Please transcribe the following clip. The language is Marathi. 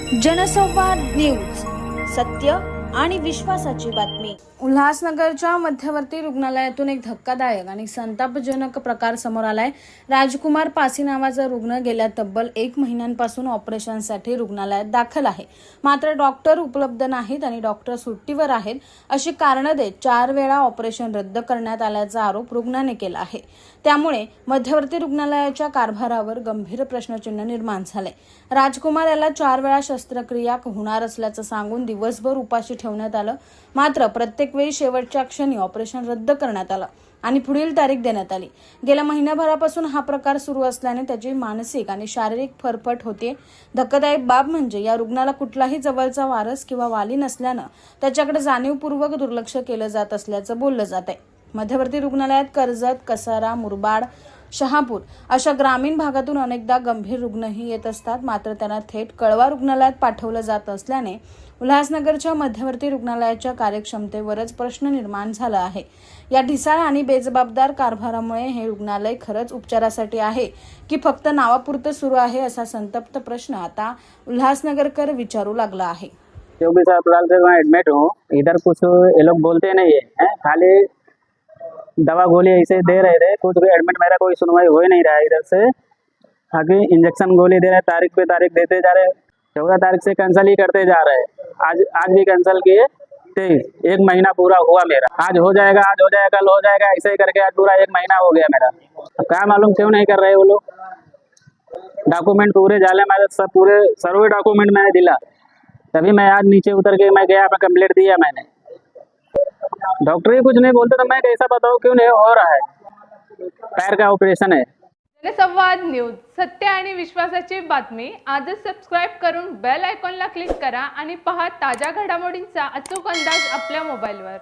जनसंवाद न्यूज, सत्य आणि विश्वासाची बातमी। उल्हासनगरच्या मध्यवर्ती रुग्णालयातून एक धक्कादायक आणि संतापजनक प्रकार समोर आलाय। राजकुमार पासी नावाचा रुग्ण गेल्या तब्बल 1 महिन्यांपासून ऑपरेशनसाठी रुग्णालयात दाखल आहे। मात्र डॉक्टर उपलब्ध नाहीत आणि डॉक्टर सुट्टीवर आहेत अशी कारणे देत 4 वेळा ऑपरेशन रद्द करण्यात आल्याचा आरोप रुग्णाने केला आहे। त्यामुळे मध्यवर्ती रुग्णालयाच्या कारभारावर गंभीर प्रश्नचिन्ह निर्माण झाले। राजकुमार याला 4 वेळा शस्त्रक्रिया होणार असल्याचं सांगून दिवसभर उपाशी ठेवण्यात आलं। मात्र प्रत्येक वेळी शेवटच्या क्षणी ऑपरेशन रद्द करण्यात आलं आणि पुढील तारीख देण्यात आली। गेल्या महिन्याभरापासून हा प्रकार सुरू असल्याने त्याची मानसिक आणि शारीरिक फरफट होते। धक्कादायक बाब म्हणजे या रुग्णाला कुठलाही जवळचा वारस किंवा वाली नसल्यानं त्याच्याकडे जाणीवपूर्वक दुर्लक्ष केलं जात असल्याचं बोललं जात आहे। मध्यवर्ती रुग्णालयात कर्जत, कसारा, मुरबाड, शहापूर अशा ग्रामीण भागातून अनेकदा गंभीर रुग्णही येत असतात। मात्र त्यांना थेट कळवा रुग्णालयात पाठवलं जात असल्याने उल्हासनगरच्या मध्यवर्ती रुग्णालयाच्या कार्यक्षमतेवरच प्रश्न निर्माण झाला आहे। या ढिसाळ आणि बेजबाबदार कारभारामुळे हे रुग्णालय खरंच उपचारासाठी आहे की फक्त नावापुरतं सुरू आहे असा संतप्त प्रश्न आता उल्हासनगरकर विचारू लागला आहे। जो भी अस्पताल से मैं एडमिट हूँ, इधर कुछ ये लोग बोलते नहीं है, खाली दवा गोली ऐसे दे रहे थे। कुछ भी एडमिट मेरा कोई सुनवाई हो ही नहीं रहा है इधर से। आगे इंजेक्शन गोली दे रहे, तारीख पे तारीख देते जा रहे। 14 तारीख से कैंसिल ही करते जा रहे हैं। आज भी कैंसिल किए। 1 महीना पूरा हुआ मेरा। आज हो जाएगा, कल हो जाएगा, ऐसे ही करके आज पूरा 1 महीना हो गया मेरा। अब क्या मालूम क्यों नहीं कर रहे वो लोग। डॉक्यूमेंट पूरे जाले मेरे, सब पूरे सर्वे डॉक्यूमेंट मैंने दिला, तभी मैं आज नीचे उतर के मैं गया, मैं कंप्लेंट दिया मैंने। डॉक्टर ही कुछ नहीं बोलते तो मैं कैसा बताऊं क्यों नहीं हो रहा है। पैर का ऑपरेशन है। जनसंवाद न्यूज, सत्य आणि विश्वासाची बातमी। आजच सबस्क्राइब करून बेल आयकॉनला क्लिक करा आणि पहा ताज्या घडामोडींचा अचूक अंदाज आपल्या मोबाईलवर।